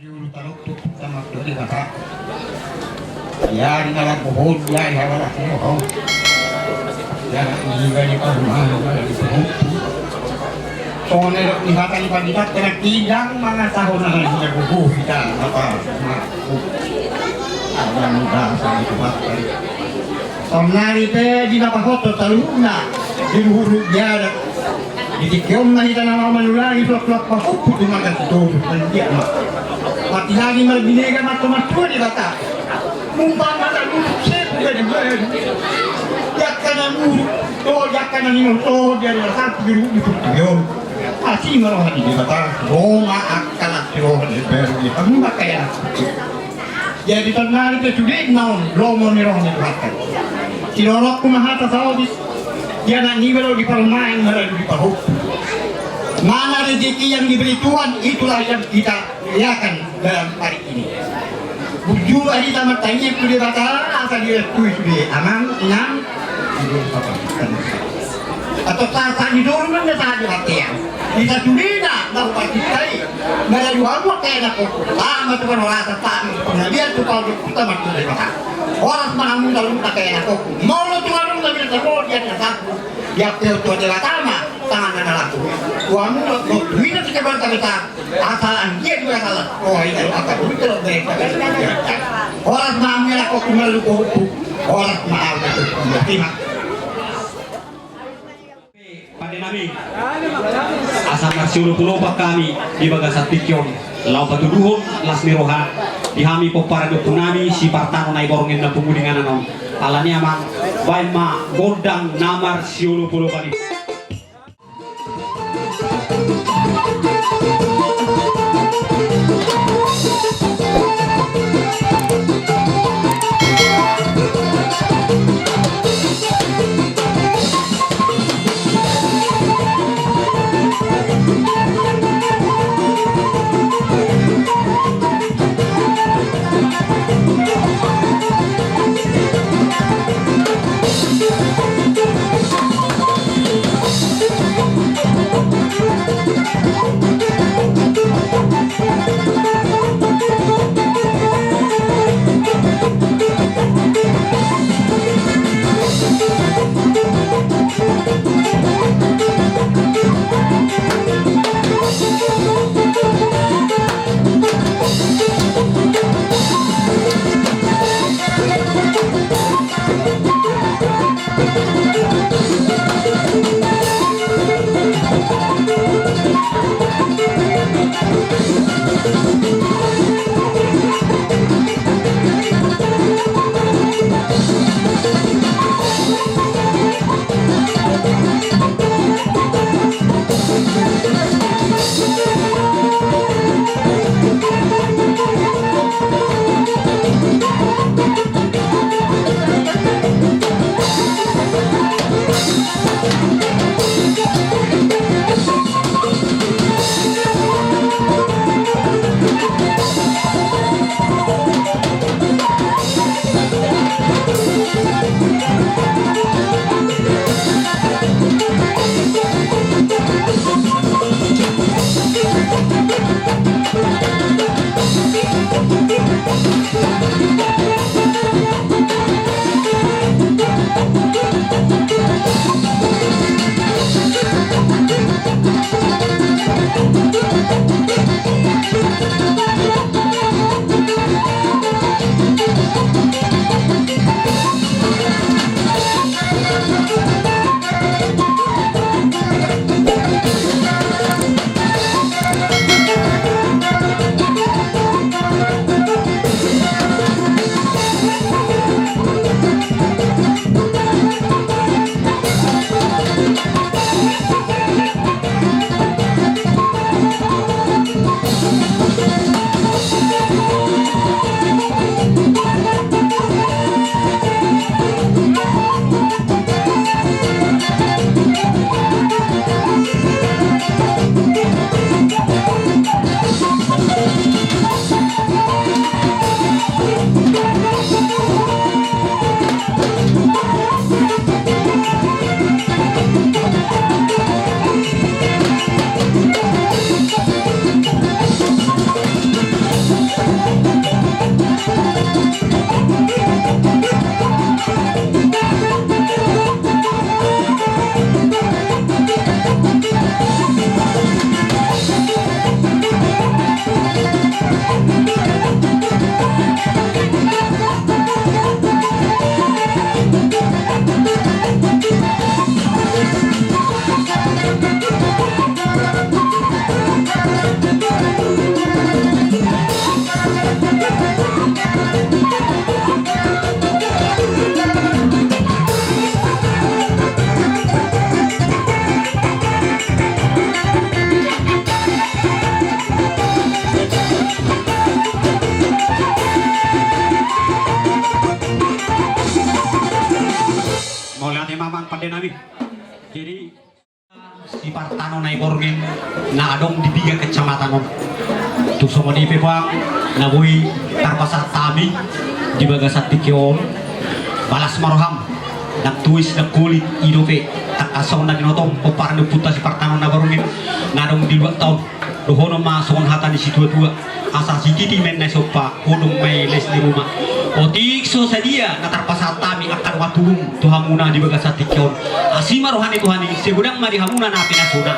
Yun talok to tama to di kata. Yan na lang pohon yan wala ko. Yan ini gani pa rumah di pohon. So na ni hata ni pagita tinang mga tahon na hindi ko kita apa. Ada muda sa itu pak. Somnari pe di napahoto taluna di huru dia di kiom na kita nama manulai flok-flok pahupu di makan itu dia mak. Pati lagi magbinega matu-matu di bata. Mumpang mata mutuk sepu dari mana. Yakkan na mutuk, to yakkan na ninong to dia satu biru di putuyo. Asih maroh di bata. Roma akal atyo di beru di pagmumba kaya. Jadi tanari pe sulit naon romo ni roh ni bata. Silorok kumahata saudi. Dia nak nibelo di permain mereka di pahup. Mana rezeki yang diberi Tuhan itulah yang kita lihatkan dalam hari ini. Bujur hari tamat tanya kuda batal asal dia tuh sudah aman nyam atau saat hidup mana saat hati yang kita sudah nak pasti kali mana jual pakai nak lama tu kan orang tetap kemudian tu kalau kita masuk dari batal orang mengamu dalam pakai nak mau lo tu orang lebih terus dia nak dia tu adalah tama tangan dan laku uang lo duit itu kebar kita asalan dia juga salah oh itu apa itu lo mereka orang mengamu nak cuma lu orang maaf itu terima pada nami asal nasiulu pulopak kami di bagasat pikyon lau batu duhun lasmi roha dihami popara dokter nami si partano nai borongin dan pemudingan anom alani amang baik ma gondang namar siulu pulopani Partanon tuk songo di pepang nabui tarpasat tami di bagasat tikyon balas maroham nak tuis nak kulit idope tak asong na ginotong popar na puta si Partanon na barungin nadong di 2 tahun dohono ma songon hata di situ tua asa si titi men na sopa hodong may les di rumah otik so sadia na tarpasat tami akan watulung tuhamuna di bagasat tikyon asima rohani tuhani segudang ma dihamuna na pinasuna